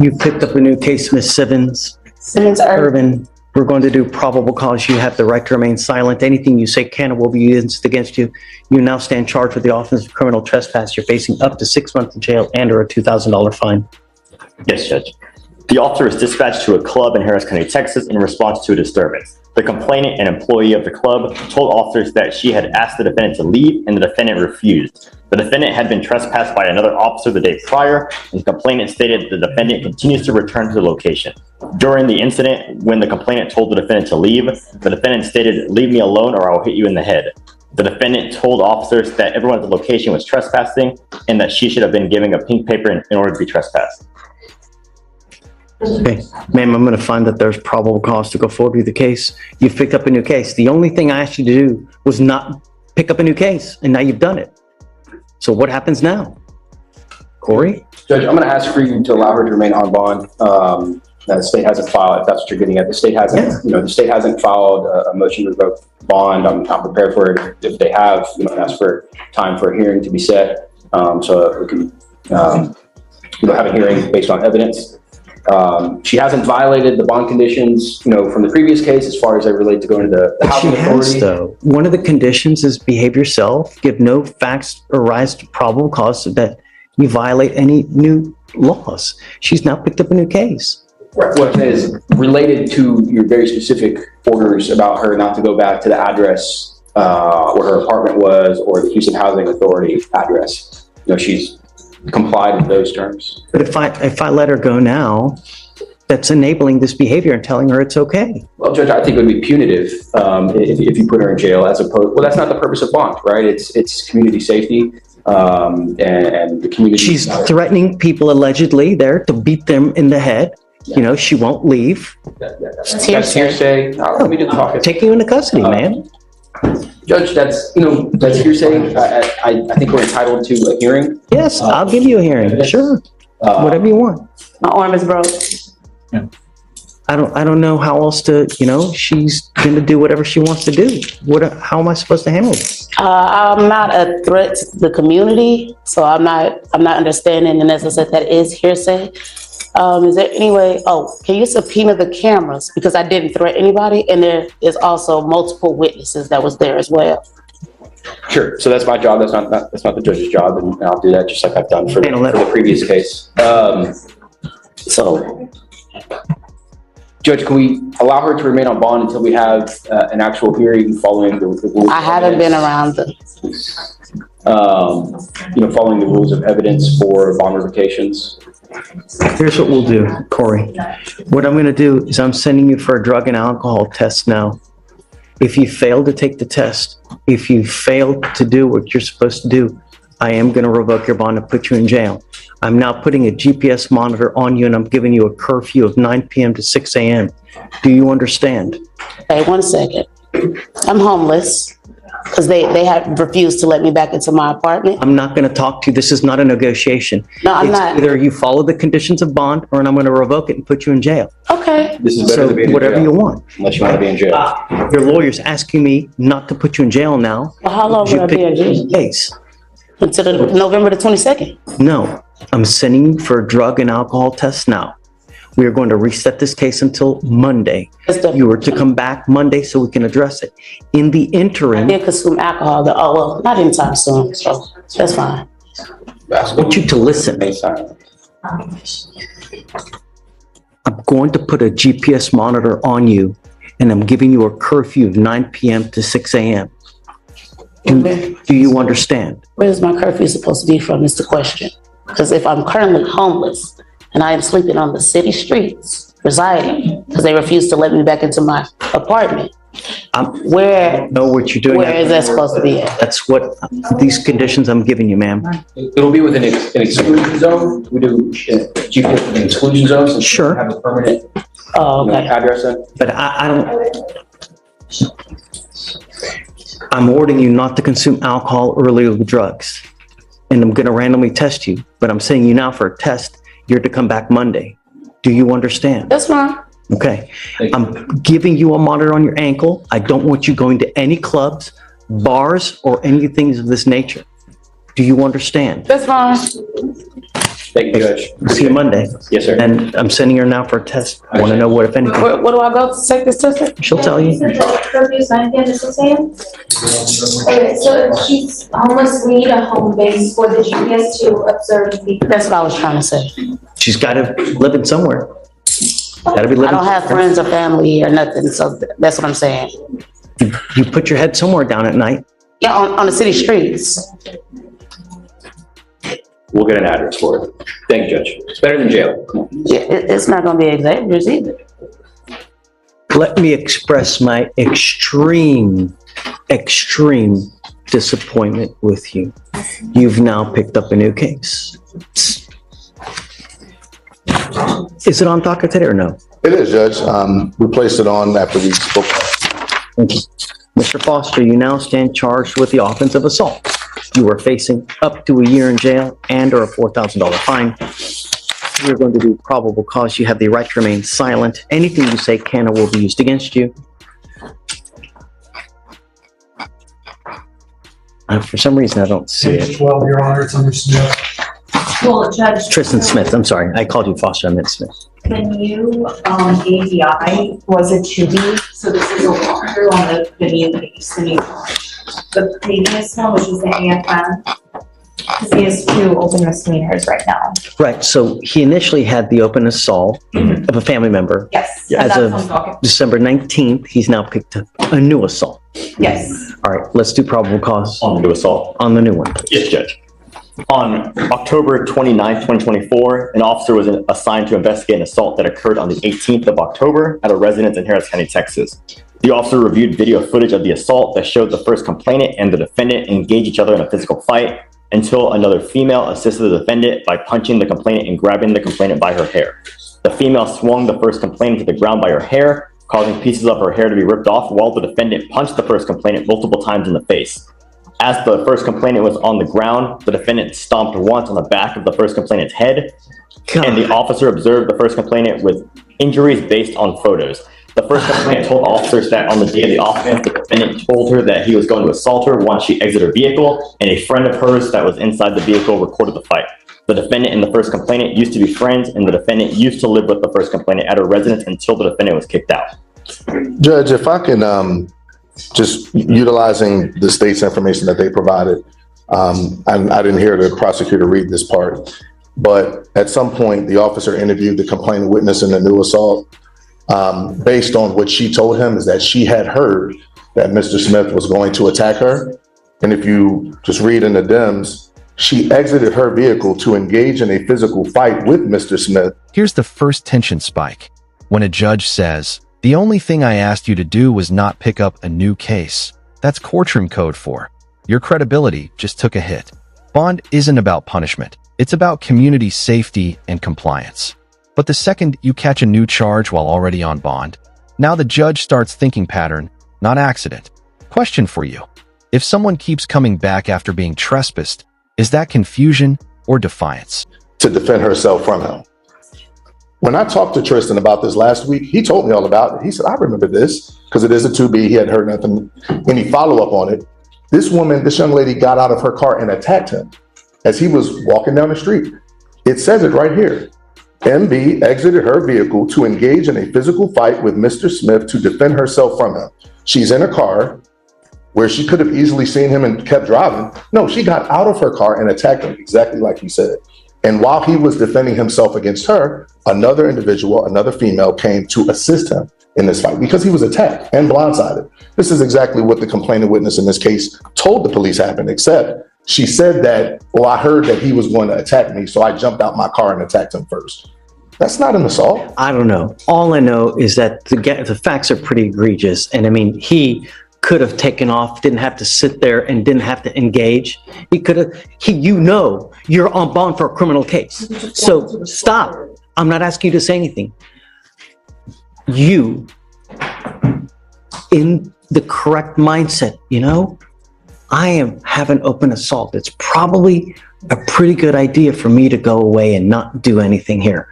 You picked up a new case, Miss Simmons. Simmons Irvin. We're going to do probable cause. You have the right to remain silent. Anything you say can or will be used against you. You now stand charged with the offense of criminal trespass. You're facing up to 6 months in jail and or a $2,000 fine. Yes, Judge. The officer was dispatched to a club in Harris County, Texas in response to a disturbance. The complainant, an employee of the club, told officers that she had asked the defendant to leave and the defendant refused. The defendant had been trespassed by another officer the day prior, and the complainant stated the defendant continues to return to the location. During the incident, when the complainant told the defendant to leave, the defendant stated, "Leave me alone or I'll hit you in the head." The defendant told officers that everyone at the location was trespassing and that she should have been given a pink paper in order to be trespassed. Okay, ma'am, I'm going to find that there's probable cause to go forward with the case. You've picked up a new case. The only thing I asked you to do was not pick up a new case, and now you've done it. So what happens now? Corey? Judge, I'm going to ask for you to allow her to remain on bond. The state hasn't filed, if that's what you're getting at. The state hasn't, the state hasn't filed a motion to revoke bond. I'm not prepared for it. If they have, ask for time for a hearing to be set. So we can, have a hearing based on evidence. She hasn't violated the bond conditions, from the previous case as far as they relate to going to the housing authority. She has, though. One of the conditions is behave yourself, give no facts or rise to probable cause that you violate any new laws. She's now picked up a new case. Right. What is related to your very specific orders about her not to go back to the address where her apartment was or the Houston Housing Authority address. She's complied with those terms. But if I let her go now, that's enabling this behavior and telling her it's okay. Well, Judge, I think it would be punitive if you put her in jail as opposed. Well, that's not the purpose of bond, right? It's community safety and the community. She's threatening people allegedly there to beat them in the head. She won't leave. That's hearsay. Let me do the talking. Take you into custody, man. Judge, that's hearsay. I think we're entitled to a hearing. Yes, I'll give you a hearing. Sure. Whatever you want. My arm is broke. Yeah. I don't know how else to, she's going to do whatever she wants to do. How am I supposed to handle this? I'm not a threat to the community, so I'm not understanding. And as I said, that is hearsay. Is there any way, can you subpoena the cameras? Because I didn't threaten anybody, and there is also multiple witnesses that was there as well. Sure. So that's my job. That's not the judge's job, and I'll do that just like I've done for the previous case. So, Judge, can we allow her to remain on bond until we have an actual hearing following the rules? I haven't been around them. Following the rules of evidence for bond revocations. Here's what we'll do, Corey. What I'm going to do is I'm sending you for a drug and alcohol test now. If you fail to take the test, if you fail to do what you're supposed to do, I am going to revoke your bond and put you in jail. I'm now putting a GPS monitor on you, and I'm giving you a curfew of 9 p.m. to 6 a.m. Do you understand? Hey, 1 second. I'm homeless because they have refused to let me back into my apartment. I'm not going to talk to you. This is not a negotiation. No, I'm not. Either you follow the conditions of bond, or I'm going to revoke it and put you in jail. Okay. This is better than being in whatever jail, you want. unless you want to be in jail. Your lawyer's asking me not to put you in jail now. Well, how long will I be in jail? Case. Until November the 22nd. No, I'm sending you for a drug and alcohol test now. We are going to reset this case until Monday. You are to come back Monday so we can address it. In the interim, I did consume alcohol. Not anytime soon, so that's fine. I want you to listen. I'm going to put a GPS monitor on you, and I'm giving you a curfew of 9 p.m. to 6 a.m. Do you understand? Where is my curfew supposed to be from is the question. Because if I'm currently homeless and I am sleeping on the city streets, residing, because they refuse to let me back into my apartment, where know what you're doing. Where is that supposed to be at? That's what these conditions I'm giving you, ma'am. It'll be within an exclusion zone. We do GPS with an exclusion zone. So sure. Have a permanent address in. But I don't. I'm ordering you not to consume alcohol or illegal drugs. And I'm going to randomly test you. But I'm saying you now for a test, you're to come back Monday. Do you understand? That's fine. Okay. I'm giving you a monitor on your ankle. I don't want you going to any clubs, bars, or anything of this nature. Do you understand? That's fine. Thank you, Judge. See you Monday. Yes, sir. And I'm sending her now for a test. I want to know what, if anything, Where do I go to take this test? she'll tell you. Okay, so she's homeless, we need a home base for the GPS to observe the. That's what I was trying to say. She's got to live in somewhere. Got to be living. I don't have friends or family or nothing, so that's what I'm saying. You put your head somewhere down at night. Yeah, on the city streets. We'll get an address for it. Thank you, Judge. It's better than jail. Yeah, it's not gonna be Xavier's either. Let me express my extreme disappointment with you. You've now picked up a new case. Is it on docket today or no? It is, Judge. We placed it on after we spoke. Thank you. Mr. Foster, you now stand charged with the offense of assault. You are facing up to a year in jail and or a $4,000 fine. You're going to do probable cause. You have the right to remain silent. Anything you say can or will be used against you. For some reason, I don't see Page it. 12, Your Honor, it's under Smith. Well, Judge. Tristan Smith, I'm sorry. I called you Foster, I meant Smith. Can you, ABI, was it to be, so this is a walkthrough on the new case, the previous one, which is the AFM? Because he has 2 open misdemeanors right now. Right, so he initially had the open assault of a family member. Yes. Yeah. and As that's of- on docket. December 19th, he's now picked up a new assault. Yes. All right, let's do probable cause On the new assault. on the new one. Yes, Judge. On October 29th, 2024, an officer was assigned to investigate an assault that occurred on the 18th of October at a residence in Harris County, Texas. The officer reviewed video footage of the assault that showed the first complainant and the defendant engage each other in a physical fight until another female assisted the defendant by punching the complainant and grabbing the complainant by her hair. The female swung the first complainant to the ground by her hair, causing pieces of her hair to be ripped off while the defendant punched the first complainant multiple times in the face. As the first complainant was on the ground, the defendant stomped once on the back of the first complainant's head, and the officer observed the first complainant with injuries based on photos. The first complainant told officers that on the day of the offense, the defendant told her that he was going to assault her once she exited her vehicle, and a friend of hers that was inside the vehicle recorded the fight. The defendant and the first complainant used to be friends, and the defendant used to live with the first complainant at her residence until the defendant was kicked out. Judge, if I can, just utilizing the state's information that they provided, and I didn't hear the prosecutor read this part, but at some point, the officer interviewed the complaining witness in the new assault. Based on what she told him is that she had heard that Mr. Smith was going to attack her. And if you just read in the DIMS, she exited her vehicle to engage in a physical fight with Mr. Smith. Here's the first tension spike. When a judge says, "The only thing I asked you to do was not pick up a new case." That's courtroom code for your credibility just took a hit. Bond isn't about punishment. It's about community safety and compliance. But the second you catch a new charge while already on bond, now the judge starts thinking pattern, not accident. Question for you. If someone keeps coming back after being trespassed, is that confusion or defiance? To defend herself from him. When I talked to Tristan about this last week, he told me all about it. He said, I remember this because it is a 2B. He hadn't heard nothing, any follow-up on it. This young lady got out of her car and attacked him as he was walking down the street. It says it right here. MB exited her vehicle to engage in a physical fight with Mr. Smith to defend herself from him. She's in a car where she could have easily seen him and kept driving. No, she got out of her car and attacked him, exactly like he said. And while he was defending himself against her, another individual, another female, came to assist him in this fight because he was attacked and blindsided. This is exactly what the complaining witness in this case told the police happened, except she said that, well, I heard that he was going to attack me, so I jumped out my car and attacked him first. That's not an assault. I don't know. All I know is that the facts are pretty egregious. And I mean, he could have taken off, didn't have to sit there and didn't have to engage. He could have, you're on bond for a criminal case. So stop. I'm not asking you to say anything. You, in the correct mindset, I have an open assault. It's probably a pretty good idea for me to go away and not do anything here.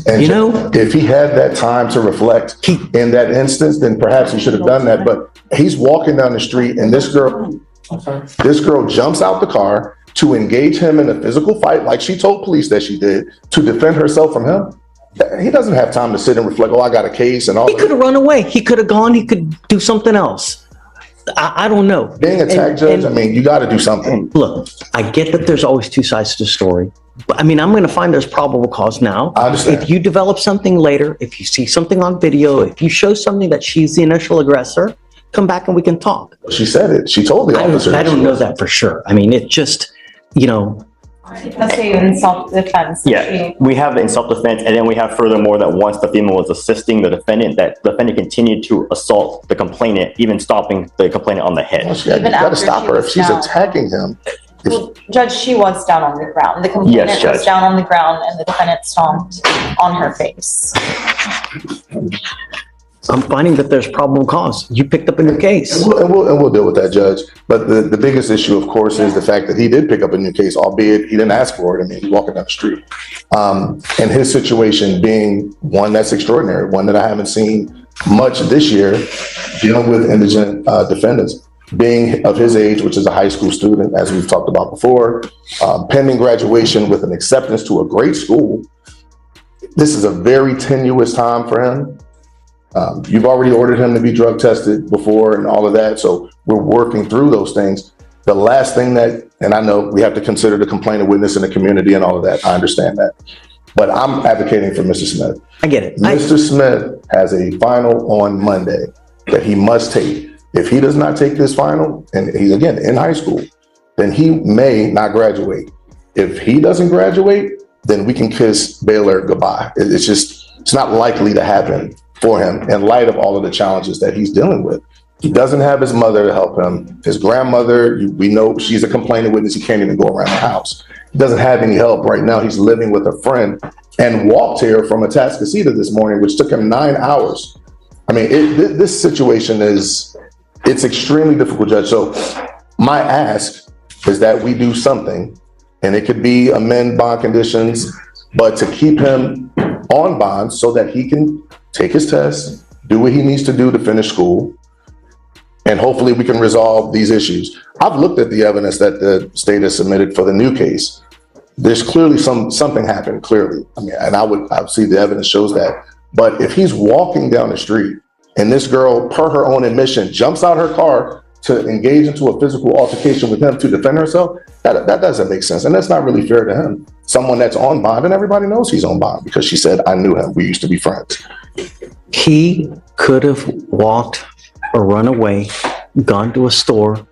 And if he had that time to reflect in that instance, then perhaps he should have done that. But he's walking down the street and this girl jumps out the car to engage him in a physical fight, like she told police that she did, to defend herself from him, he doesn't have time to sit and reflect, oh, I got a case and all He that. could have run away. He could have gone. He could do something else. I don't know. Being attacked, Judge, I mean, you got to do something. Look, I get that there's always two sides to the story. But I mean, I'm going to find there's probable cause now. I understand. If you develop something later, if you see something on video, if you show something that she's the initial aggressor, come back and we can talk. She said it. She told the officer. I don't know that for sure. I mean, it just, you know, Let's say in self-defense. Yeah, we have in self-defense, and then we have furthermore that once the female was assisting the defendant, that the defendant continued to assault the complainant, even stopping the complainant on the head. You got to after stop she her. If was she's down. attacking him, Well, Judge, she was down on the ground. The complainant Yes, Judge. was down on the ground and the defendant stomped on her face. I'm finding that there's probable cause. You picked up a new case. and we'll deal with that, Judge. But the biggest issue, of course, is the fact that he did pick up a new case, albeit he didn't ask for it. I mean, he's walking down the street. And his situation being one that's extraordinary, one that I haven't seen much this year, dealing with indigent defendants, being of his age, which is a high school student, as we've talked about before, pending graduation with an acceptance to a great school. This is a very tenuous time for him. You've already ordered him to be drug tested before and all of that. So we're working through those things. The last thing that, and I know we have to consider the complainant witness in the community and all of that. I understand that. But I'm advocating for Mr. Smith. I get it. Mr. Smith has a final on Monday that he must take. If he does not take this final, and he's again in high school, then he may not graduate. If he doesn't graduate, then we can kiss Baylor goodbye. It's not likely to happen for him in light of all of the challenges that he's dealing with. He doesn't have his mother to help him. His grandmother, we know she's a complaining witness. He can't even go around the house. He doesn't have any help right now. He's living with a friend and walked here from Atascocita this morning, which took him 9 hours. I mean, this situation it's extremely difficult, Judge. So my ask is that we do something, and it could be amend bond conditions, but to keep him on bond so that he can take his test, do what he needs to do to finish school, and hopefully we can resolve these issues. I've looked at the evidence that the state has submitted for the new case. There's clearly something happened, clearly. I mean, and I would see the evidence shows that. But if he's walking down the street and this girl, per her own admission, jumps out her car to engage into a physical altercation with him to defend herself, that doesn't make sense. And that's not really fair to him. Someone that's on bond, and everybody knows he's on bond because she said, I knew him. We used to be friends. He could have walked or run away, gone to a store,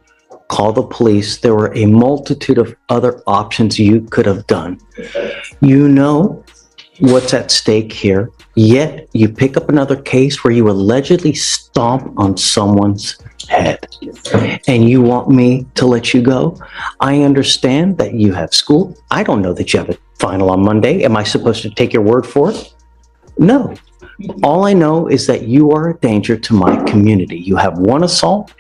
called the police. There were a multitude of other options you could have done. You know what's at stake here, yet you pick up another case where you allegedly stomp on someone's head. And you want me to let you go? I understand that you have school. I don't know that you have a final on Monday. Am I supposed to take your word for it? No. All I know is that you are a danger to my community. You have one assault.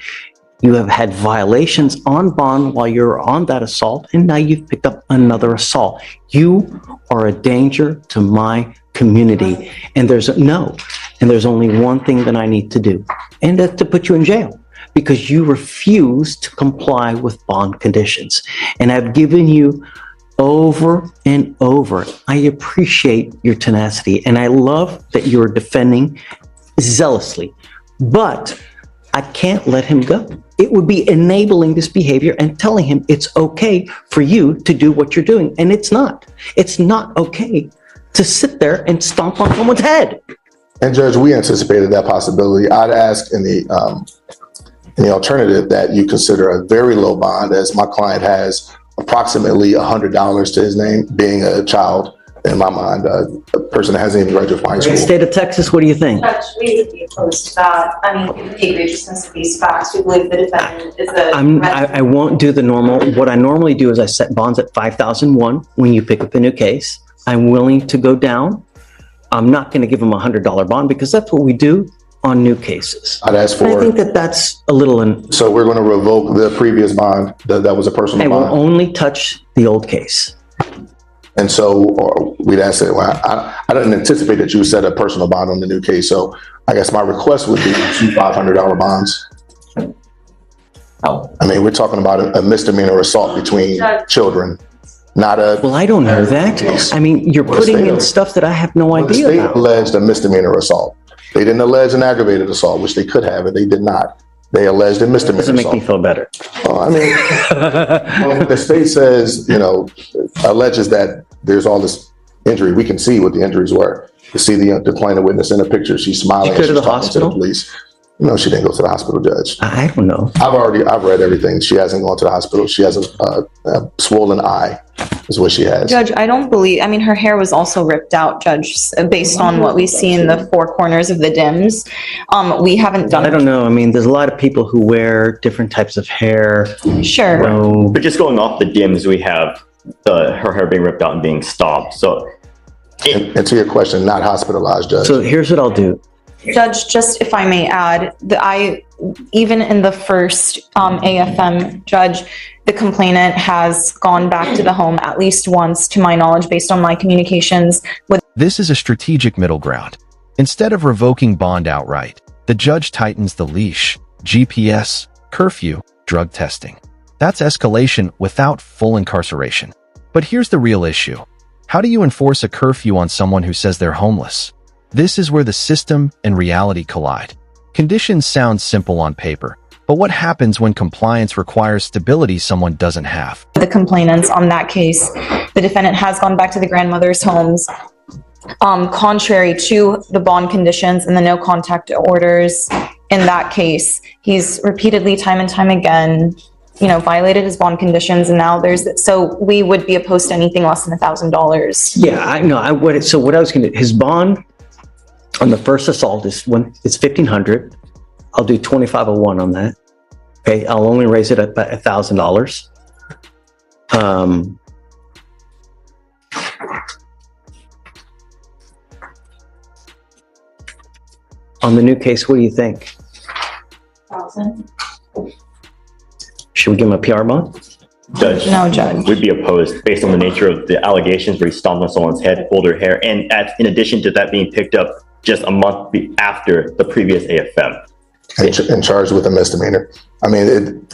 You have had violations on bond while you're on that assault, and now you've picked up another assault. You are a danger to my community. And there's only one thing that I need to do, and that's to put you in jail because you refuse to comply with bond conditions. And I've given you over and over. I appreciate your tenacity, and I love that you're defending zealously, but I can't let him go. It would be enabling this behavior and telling him it's okay for you to do what you're doing. And it's not. It's not okay to sit there and stomp on someone's head. And Judge, we anticipated that possibility. I'd ask in the alternative that you consider a very low bond, as my client has approximately $100 to his name, being a child. In my mind, a person that hasn't even graduated from high school. State of Texas, what do you think? Judge, we would be opposed to that. I mean, given the egregiousness of these facts, we believe the defendant is a. I won't do the normal. What I normally do is I set bonds at 5,001 when you pick up a new case. I'm willing to go down. I'm not going to give them $100 bond because that's what we do on new cases. I'd ask I for. think that's a little. So we're going to revoke the previous bond that was a personal I will bond. only touch the old case. And so we'd ask that. Well, I didn't anticipate that you would set a personal bond on the new case. So I guess my request would be 2 $500 bonds. I mean, we're talking about a misdemeanor assault between children, not a. Well, I don't know that. I mean, you're putting in stuff that I have no The idea state about. alleged a misdemeanor assault. They didn't allege an aggravated assault, which they could have, and they did not. They alleged a misdemeanor Doesn't make me assault. feel better. Well, I mean, when the state says, alleges that there's all this injury, we can see what the injuries were. You see the plaintiff witness in a picture, she's smiling. Did you go to she's the talking hospital? the police. No, she didn't go to the hospital, Judge. I don't know. I've read everything. She hasn't gone to the hospital. She has a swollen eye, is what she has. Judge, I don't believe, I mean, her hair was also ripped out, Judge, based on what we see in the four corners of the dims. We haven't I done, don't know. I mean, there's a lot of people who wear different types of hair. sure. So, But just going off the dims, we have her hair being ripped out and being stopped. So And to your question, not hospitalized, Judge. so here's what I'll do. Judge, just if I may add, even in the first AFM, Judge, the complainant has gone back to the home at least once, to my knowledge, based on my communications with. This is a strategic middle ground. Instead of revoking bond outright, the judge tightens the leash, GPS, curfew, drug testing. That's escalation without full incarceration. But here's the real issue. How do you enforce a curfew on someone who says they're homeless? This is where the system and reality collide. Conditions sound simple on paper, but what happens when compliance requires stability someone doesn't have? The complainants on that case, the defendant has gone back to the grandmother's homes, contrary to the bond conditions and the no contact orders. In that case, he's repeatedly, time and time again, violated his bond conditions, and now so we would be opposed to anything less than $1,000. Yeah, I know. So what I was going to, his bond on the first assault it's $1,500. I'll do 2501 on that. Okay, I'll only raise it at $1,000. On the new case, what do you think? 1,000. Should we give him a PR bond? Judge, No, Judge. we'd be opposed based on the nature of the allegations where he stomped on someone's head, pulled her hair, and in addition to that being picked up just a month after the previous AFM. And charged with a misdemeanor. I mean,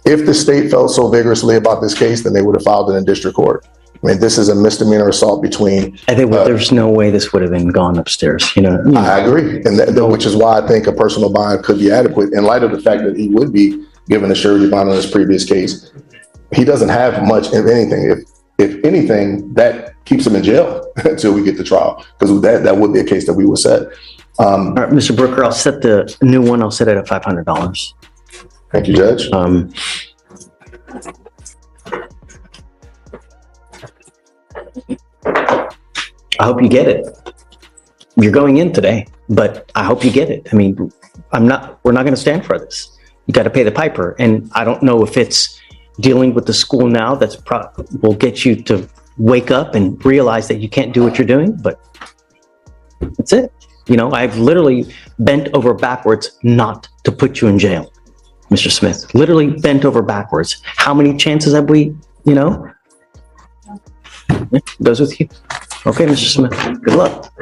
if the state felt so vigorously about this case, then they would have filed it in district court. I mean, this is a misdemeanor assault between. I think there's no way this would have been gone upstairs, I agree, and which is why I think a personal bond could be adequate in light of the fact that he would be given a surety bond on his previous case. He doesn't have much, if anything. If anything, that keeps him in jail until we get to trial, because that would be a case that we would set. All right, Mr. Brooker, I'll set the new one. I'll set it at $500. Thank you, Judge. I hope you get it. You're going in today, but I hope you get it. I mean, we're not going to stand for this. You got to pay the piper. And I don't know if it's dealing with the school now will get you to wake up and realize that you can't do what you're doing, but that's it. I've literally bent over backwards not to put you in jail, Mr. Smith. Literally bent over backwards. How many chances have we, Goes with you. Okay, Mr. Smith, good luck.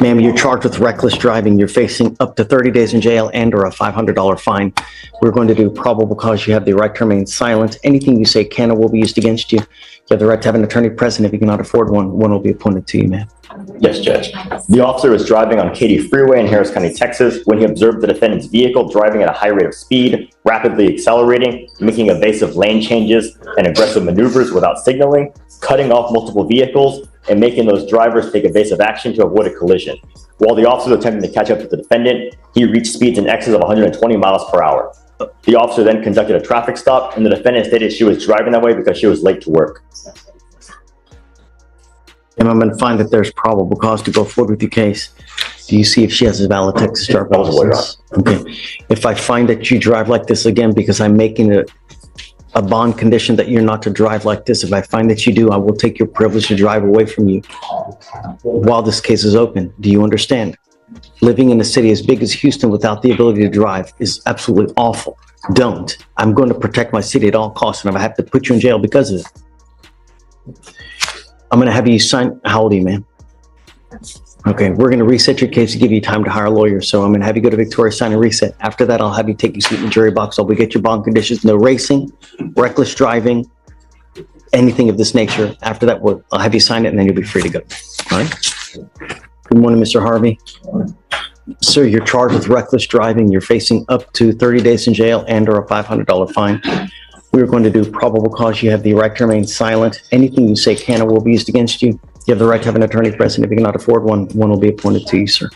Ma'am, you're charged with reckless driving. You're facing up to 30 days in jail and or a $500 fine. We're going to do probable cause. You have the right to remain silent. Anything you say can or will be used against you. You have the right to have an attorney present. If you cannot afford one will be appointed to you, ma'am. Yes, Judge. The officer was driving on Katy Freeway in Harris County, Texas, when he observed the defendant's vehicle driving at a high rate of speed, rapidly accelerating, making evasive lane changes and aggressive maneuvers without signaling, cutting off multiple vehicles, and making those drivers take evasive action to avoid a collision. While the officer was attempting to catch up with the defendant, he reached speeds in excess of 120 miles per hour. The officer then conducted a traffic stop, and the defendant stated she was driving that way because she was late to work. And I'm going to find that there's probable cause to go forward with your case. Do you see if she has a valid Texas driver's license? Okay. If I find that you drive like this again, because I'm making a bond condition that you're not to drive like this, if I find that you do, I will take your privilege to drive away from you while this case is open. Do you understand? Living in a city as big as Houston without the ability to drive is absolutely awful. Don't. I'm going to protect my city at all costs, and if I have to put you in jail because of it, I'm going to have you sign. How old are you, man? Okay, we're going to reset your case to give you time to hire a lawyer. So I'm going to have you go to Victoria, sign and reset. After that, I'll have you take your seat in the jury box. We get your bond conditions, no racing, reckless driving, anything of this nature. After that, I'll have you sign it and then you'll be free to go. All right? Good morning, Mr. Harvey. Sir, you're charged with reckless driving. You're facing up to 30 days in jail and or a $500 fine. We're going to do probable cause. You have the right to remain silent. Anything you say can or will be used against you. You have the right to have an attorney present. If you cannot afford one, one will be appointed to you, sir.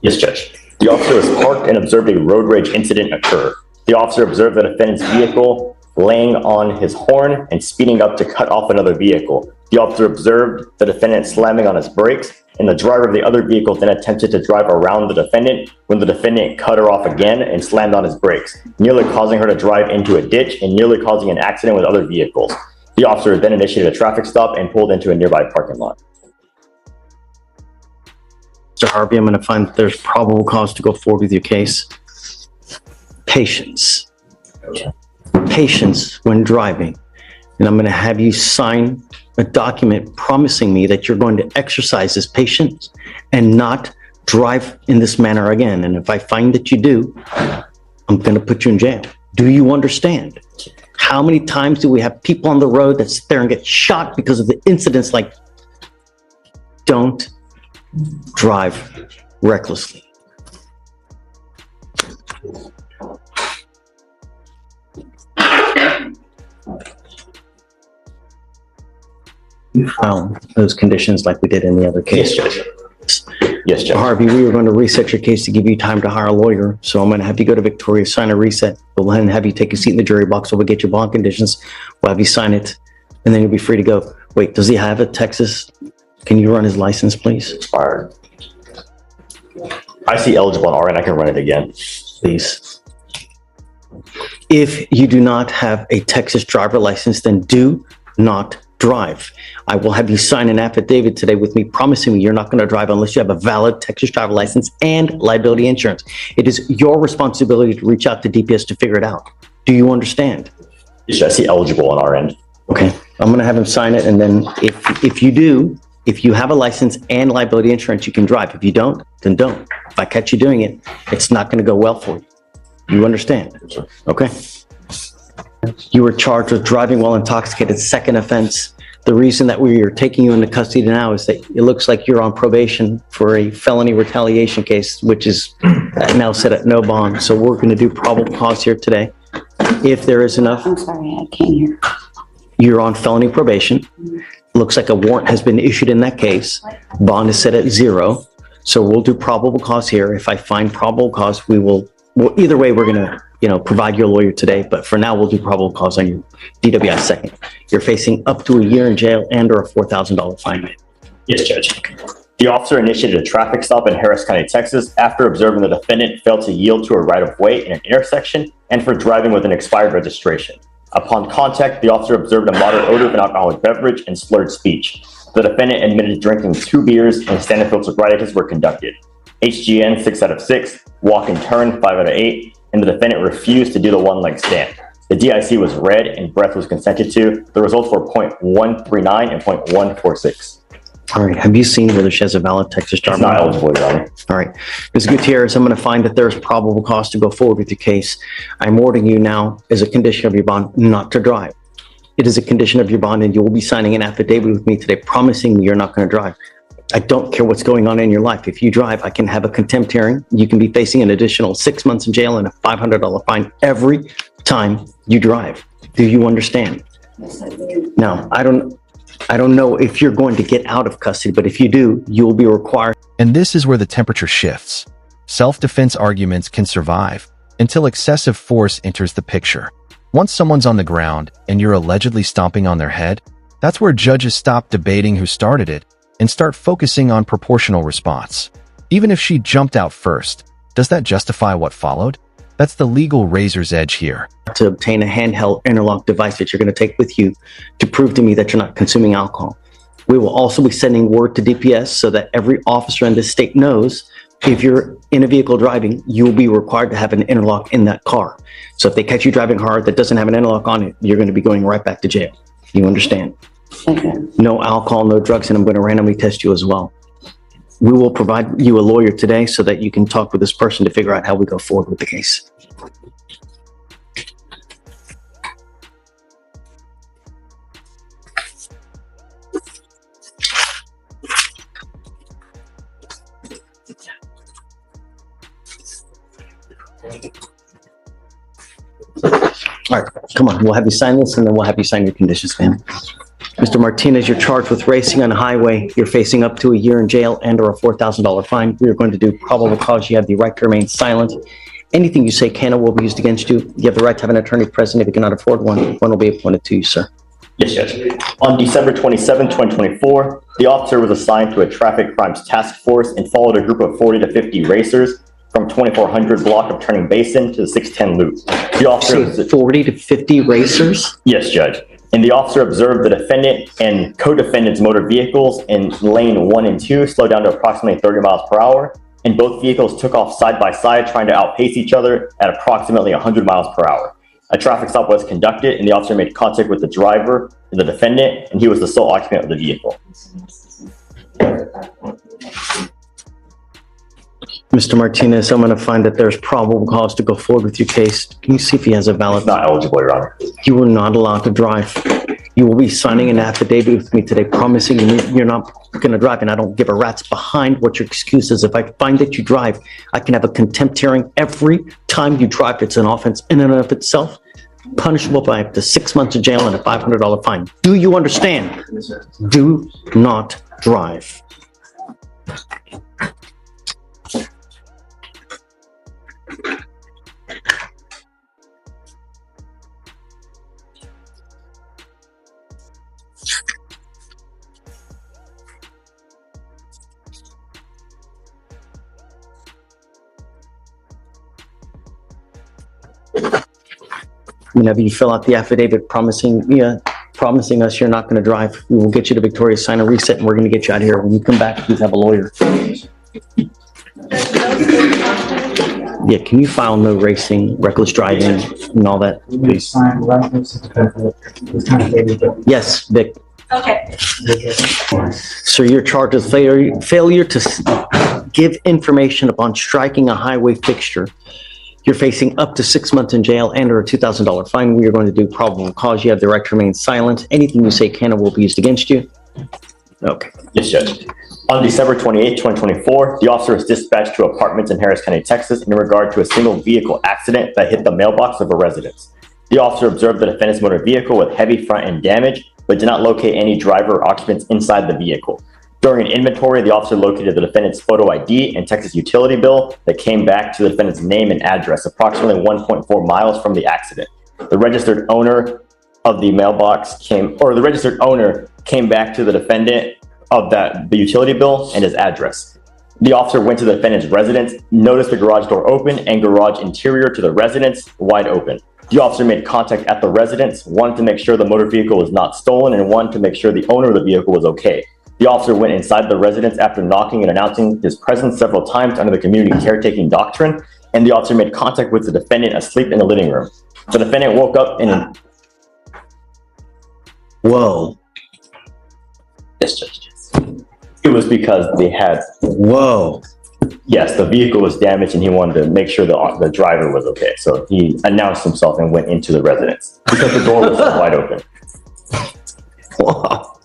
Yes, Judge. The officer was parked and observed a road rage incident occur. The officer observed the defendant's vehicle laying on his horn and speeding up to cut off another vehicle. The officer observed the defendant slamming on his brakes, and the driver of the other vehicle then attempted to drive around the defendant when the defendant cut her off again and slammed on his brakes, nearly causing her to drive into a ditch and nearly causing an accident with other vehicles. The officer then initiated a traffic stop and pulled into a nearby parking lot. Mr. Harvey, I'm going to find that there's probable cause to go forward with your case. Patience. Patience when driving. And I'm going to have you sign a document promising me that you're going to exercise this patience and not drive in this manner again. And if I find that you do, I'm going to put you in jail. Do you understand? How many times do we have people on the road that sit there and get shot because of the incidents like, don't drive recklessly. You found those conditions like we did in the other case. Yes, Judge. Yes, Judge. Harvey, we were going to reset your case to give you time to hire a lawyer. So I'm going to have you go to Victoria, sign a reset. We'll then have you take a seat in the jury box. We'll get your bond conditions. We'll have you sign it, and then you'll be free to go. Wait, does he have a Texas? Can you run his license, please? Expired. I see eligible on our end. I can run it again. Please. If you do not have a Texas driver license, then do not drive. I will have you sign an affidavit today with me promising me you're not going to drive unless you have a valid Texas driver license and liability insurance. It is your responsibility to reach out to DPS to figure it out. Do you understand? Yes, I see eligible on our end. Okay, I'm going to have him sign it, and then if you do, if you have a license and liability insurance, you can drive. If you don't, then don't. If I catch you doing it, it's not going to go well for you. You understand? Okay. You were charged with driving while intoxicated, second offense. The reason that we are taking you into custody now is that it looks like you're on probation for a felony retaliation case, which is now set at no bond. So we're going to do probable cause here today. If there is enough. I'm sorry, I can't hear. You're on felony probation. Looks like a warrant has been issued in that case. Bond is set at 0. So we'll do probable cause here. If I find probable cause, well, either way, we're going to, provide your lawyer today. But for now, we'll do probable cause on your DWI second. You're facing up to a year in jail and or a $4,000 fine. Yes, Judge. The officer initiated a traffic stop in Harris County, Texas, after observing the defendant failed to yield to a right-of-way in an intersection and for driving with an expired registration. Upon contact, the officer observed a moderate odor of an alcoholic beverage and slurred speech. The defendant admitted drinking 2 beers and standard filter sobriety were conducted. HGN 6 out of 6, walk and turn 5 out of 8, and the defendant refused to do the one-leg stand. The DIC was read and breath was consented to. The results were 0.139 and 0.146. All right. Have you seen whether she has a valid Texas driver? It's not eligible, Your Honor. All right. Ms. Gutierrez, I'm going to find that there's probable cause to go forward with your case. I'm ordering you now as a condition of your bond not to drive. It is a condition of your bond, and you will be signing an affidavit with me today promising me you're not going to drive. I don't care what's going on in your life. If you drive, I can have a contempt hearing. You can be facing an additional 6 months in jail and a $500 fine every time you drive. Do you understand? Yes, I do. Now, I don't know if you're going to get out of custody, but if you do, you will be required. And this is where the temperature shifts. Self-defense arguments can survive until excessive force enters the picture. Once someone's on the ground and you're allegedly stomping on their head, that's where judges stop debating who started it and start focusing on proportional response. Even if she jumped out first, does that justify what followed? That's the legal razor's edge here. To obtain a handheld interlock device that you're going to take with you to prove to me that you're not consuming alcohol. We will also be sending word to DPS so that every officer in this state knows if you're in a vehicle driving, you will be required to have an interlock in that car. So if they catch you driving hard that doesn't have an interlock on it, you're going to be going right back to jail. You understand? Okay. No alcohol, no drugs, and I'm going to randomly test you as well. We will provide you a lawyer today so that you can talk with this person to figure out how we go forward with the case. All right, come on, we'll have you sign this and then we'll have you sign your conditions, ma'am. Mr. Martinez, you're charged with racing on a highway. You're facing up to a year in jail and or a $4,000 fine. We are going to do probable cause. You have the right to remain silent. Anything you say can or will be used against you. You have the right to have an attorney present. If you cannot afford one, one will be appointed to you, sir. Yes, Judge. On December 27, 2024, the officer was assigned to a traffic crimes task force and followed a group of 40 to 50 racers from 2400 block of Turning Basin to the 610 loop. The officer... Say 40 to 50 racers? Yes, Judge. And the officer observed the defendant and co-defendant's motor vehicles in lane 1 and 2 slow down to approximately 30 miles per hour, and both vehicles took off side by side, trying to outpace each other at approximately 100 miles per hour. A traffic stop was conducted, and the officer made contact with the driver, the defendant, and he was the sole occupant of the vehicle. Mr. Martinez, I'm going to find that there's probable cause to go forward with your case. Can you see if he has a valid? Not eligible, Your Honor. You are not allowed to drive. You will be signing an affidavit with me today promising you're not going to drive, and I don't give a rat's behind what your excuse is. If I find that you drive, I can have a contempt hearing every time you drive. It's an offense in and of itself, punishable by up to 6 months of jail and a $500 fine. Do you understand? Do not drive. Whenever you fill out the affidavit promising us you're not going to drive, we will get you to Victoria, sign a reset, and we're going to get you out of here. When you come back, please have a lawyer. Yeah, can you file no racing, reckless driving, and all that, please? Yes, Vic. Okay. So you're charged with failure to give information upon striking a highway fixture. You're facing up to 6 months in jail and or a $2,000 fine. We are going to do probable cause. You have the right to remain silent. Anything you say can or will be used against you. Okay. Yes, Judge. On December 28, 2024, the officer was dispatched to apartments in Harris County, Texas, in regard to a single vehicle accident that hit the mailbox of a residence. The officer observed the defendant's motor vehicle with heavy front end damage, but did not locate any driver or occupants inside the vehicle. During an inventory, the officer located the defendant's photo ID and Texas utility bill that came back to the defendant's name and address, approximately 1.4 miles from the accident. The registered owner of the mailbox came back to the defendant of the utility bill and his address. The officer went to the defendant's residence, noticed the garage door open and garage interior to the residence wide open. The officer made contact at the residence, wanted to make sure the motor vehicle was not stolen and wanted to make sure the owner of the vehicle was okay. The officer went inside the residence after knocking and announcing his presence several times under the community caretaking doctrine, and the officer made contact with the defendant asleep in the living room. The defendant woke up in Whoa. Yes, Judge. It was because they had... Whoa. Yes, the vehicle was damaged and he wanted to make sure the driver was okay. So he announced himself and went into the residence because the door was wide open. Wow.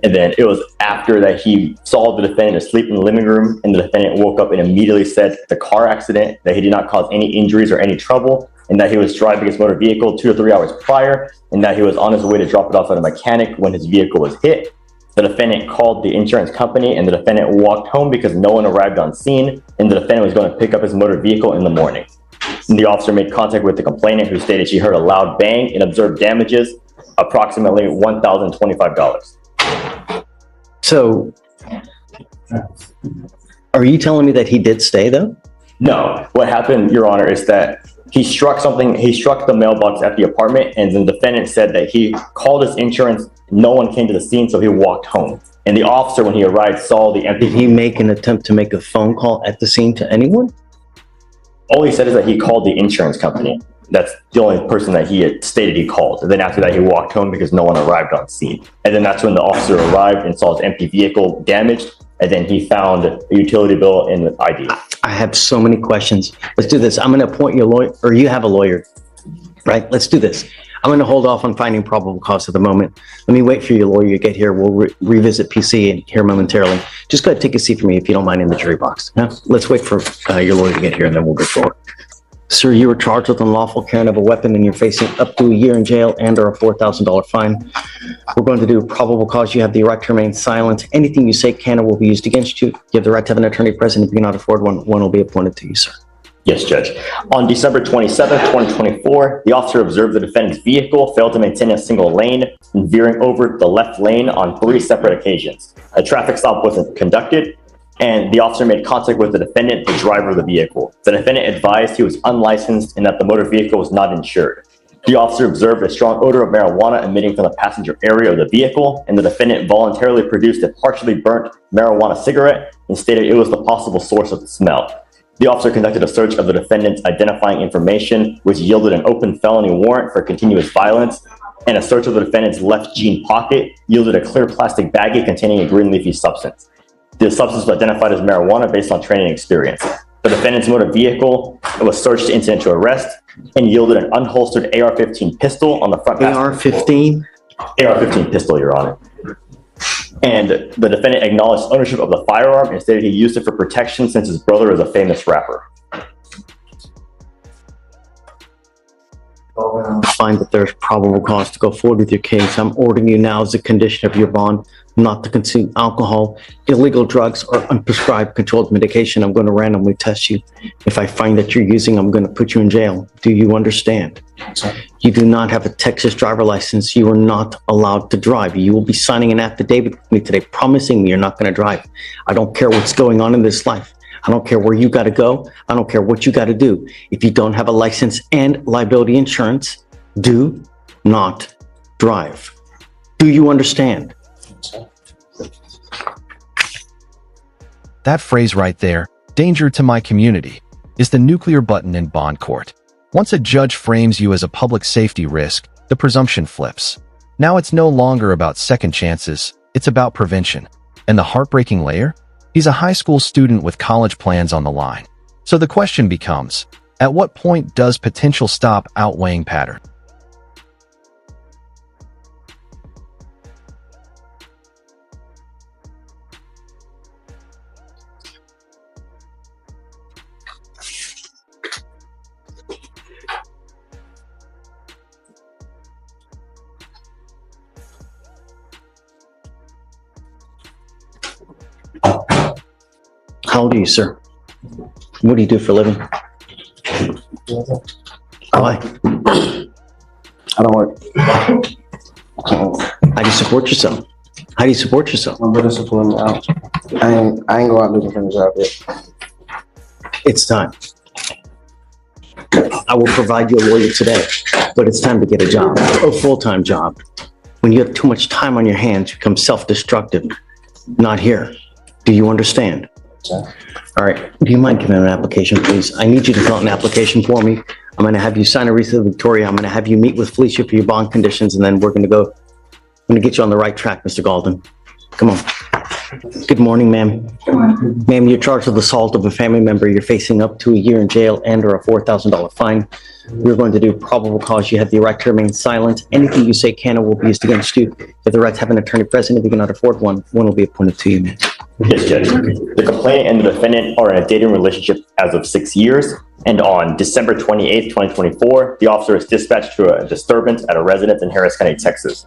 And then it was after that he saw the defendant asleep in the living room, and the defendant woke up and immediately said the car accident, that he did not cause any injuries or any trouble, and that he was driving his motor vehicle 2 to 3 hours prior, and that he was on his way to drop it off at a mechanic when his vehicle was hit. The defendant called the insurance company, and the defendant walked home because no one arrived on scene, and the defendant was going to pick up his motor vehicle in the morning. And the officer made contact with the complainant, who stated she heard a loud bang and observed damages, approximately $1,025. So, are you telling me that he did stay though? No, what happened, Your Honor, is that he struck the mailbox at the apartment, and the defendant said that he called his insurance, no one came to the scene, so he walked home. And the officer, when he arrived, saw the empty... Did he make an attempt to make a phone call at the scene to anyone? All he said is that he called the insurance company. That's the only person that he had stated he called. And then after that, he walked home because no one arrived on scene. And then that's when the officer arrived and saw his empty vehicle damaged, and then he found a utility bill in the ID. I have so many questions. Let's do this. I'm going to appoint you a lawyer, or you have a lawyer, right? Let's do this. I'm going to hold off on finding probable cause at the moment. Let me wait for your lawyer to get here. We'll revisit PC here momentarily. Just go ahead, take a seat for me if you don't mind in the jury box. Yeah? Let's wait for your lawyer to get here and then we'll go forward. Sir, you were charged with unlawful carrying of a weapon and you're facing up to a year in jail and or a $4,000 fine. We're going to do probable cause. You have the right to remain silent. Anything you say can or will be used against you. You have the right to have an attorney present. If you cannot afford one, one will be appointed to you, sir. Yes, Judge. On December 27th, 2024, the officer observed the defendant's vehicle failed to maintain a single lane and veering over the left lane on 3 separate occasions. A traffic stop wasn't conducted, and the officer made contact with the defendant, the driver of the vehicle. The defendant advised he was unlicensed and that the motor vehicle was not insured. The officer observed a strong odor of marijuana emitting from the passenger area of the vehicle, and the defendant voluntarily produced a partially burnt marijuana cigarette and stated it was the possible source of the smell. The officer conducted a search of the defendant's identifying information, which yielded an open felony warrant for continuous violence, and a search of the defendant's left jean pocket yielded a clear plastic baggie containing a green leafy substance. The substance was identified as marijuana based on training experience. The defendant's motor vehicle was searched to incident to arrest and yielded an unholstered AR-15 pistol on the front. AR-15? AR-15 pistol, Your Honor. And the defendant acknowledged ownership of the firearm and stated he used it for protection since his brother is a famous rapper. Find that there's probable cause to go forward with your case. I'm ordering you now as a condition of your bond not to consume alcohol, illegal drugs, or unprescribed controlled medication. I'm going to randomly test you. If I find that you're using, I'm going to put you in jail. Do you understand? You do not have a Texas driver license. You are not allowed to drive. You will be signing an affidavit with me today promising me you're not going to drive. I don't care what's going on in this life. I don't care where you got to go. I don't care what you got to do. If you don't have a license and liability insurance, do not drive. Do you understand? That phrase right there, danger to my community, is the nuclear button in bond court. Once a judge frames you as a public safety risk, the presumption flips. Now it's no longer about second chances, it's about prevention. And the heartbreaking layer? He's a high school student with college plans on the line. So the question becomes, at what point does potential stop outweighing pattern? How old are you, sir? What do you do for a living? Why? I don't work. How do you support yourself? How do you support yourself? My brother support me out. I ain't go out looking for a job yet. It's time. I will provide you a lawyer today, but it's time to get a job, a full-time job. When you have too much time on your hands, you become self-destructive. Not here. Do you understand? All right. Do you mind giving an application, please? I need you to fill out an application for me. I'm going to have you sign a receipt of Victoria. I'm going to have you meet with Fleischer for your bond conditions, and then we're going to go. I'm going to get you on the right track, Mr. Galden. Come on. Good morning, ma'am. Ma'am, you're charged with assault of a family member. You're facing up to a year in jail and or a $4,000 fine. We're going to do probable cause. You have the right to remain silent. Anything you say can or will be used against you. You have the right to have an attorney present. If you cannot afford one, one will be appointed to you, ma'am. Yes, Judge. The complainant and the defendant are in a dating relationship as of 6 years, and on December 28th, 2024, the officer is dispatched to a disturbance at a residence in Harris County, Texas.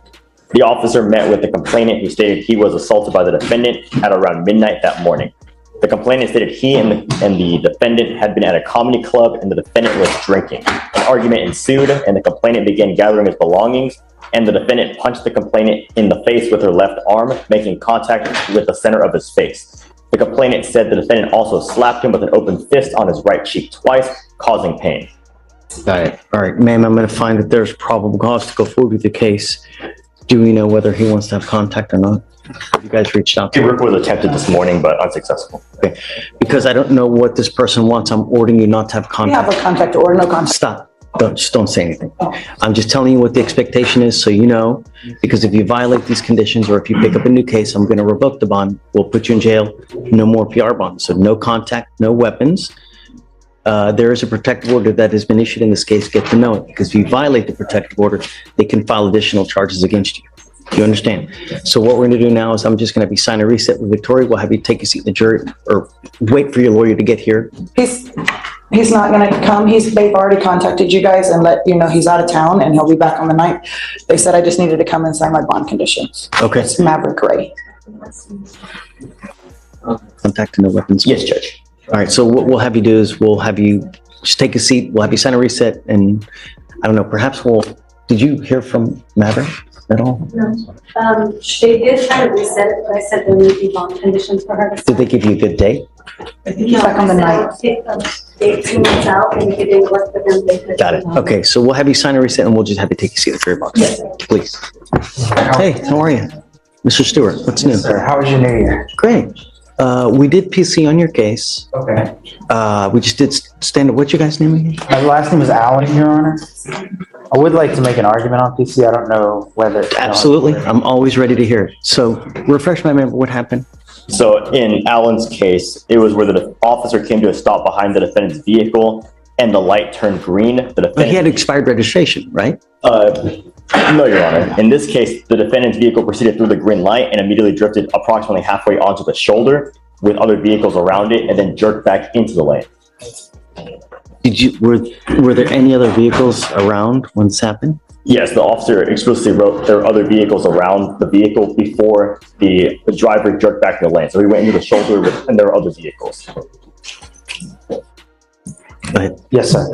The officer met with the complainant, who stated he was assaulted by the defendant at around midnight that morning. The complainant stated he and the defendant had been at a comedy club and the defendant was drinking. An argument ensued and the complainant began gathering his belongings, and the defendant punched the complainant in the face with her left arm, making contact with the center of his face. The complainant said the defendant also slapped him with an open fist on his right cheek twice, causing pain. Got it. All right, ma'am, I'm going to find that there's probable cause to go forward with the case. Do we know whether he wants to have contact or not? Have you guys reached out to him? Work was attempted this morning, but unsuccessful. Okay. Because I don't know what this person wants, I'm ordering you not to have We have contact. a contact or no contact. Stop. Just don't say anything. I'm just telling you what the expectation is so you know, because if you violate these conditions or if you pick up a new case, I'm going to revoke the bond. We'll put you in jail. No more PR bonds. So no contact, no weapons. There is a protective order that has been issued in this case. Get to know it, because if you violate the protective order, they can file additional charges against you. Do you understand? So what we're going to do now is I'm just going to be sign a reset with Victoria. We'll have you take a seat in the jury or wait for your lawyer to get here. He's not gonna come. They've already contacted you guys and let you know he's out of town and he'll be back on the 9th. They said I just needed to come and sign my bond conditions. Okay. It's Maverick Ray. Contact and no weapons. Yes, Judge. All right. So what we'll have you do is we'll have you just take a seat. We'll have you sign a reset, and I don't know. Perhaps did you hear from Maverick at all? No. They did try to reset it, but I said there would be bond conditions for her. Did they give you a good date? I think he's back on the 9th. 18 months out, and if it didn't work for them, they could. Got it. Okay. So we'll have you sign a reset, and we'll just have you take a seat at the jury box. Yes, sir. Please. Hey, how are you? Mr. Stewart, what's new? Sir, how was your New Year? Great. We did PC on your case. Okay. We just did stand. What's your guy's name again? My last name is Allen, Your Honor. I would like to make an argument on PC. I don't know whether. Absolutely. I'm always ready to hear it. So refresh my memory. What happened? So in Allen's case, it was where the officer came to a stop behind the defendant's vehicle and the light turned green. The But defendant, he had expired registration, right? no, Your Honor. In this case, the defendant's vehicle proceeded through the green light and immediately drifted approximately halfway onto the shoulder with other vehicles around it and then jerked back into the lane. Were there any other vehicles around when this happened? Yes, the officer explicitly wrote there are other vehicles around the vehicle before the driver jerked back in the lane. So he went into the shoulder and there were other vehicles. Go ahead. Yes, sir.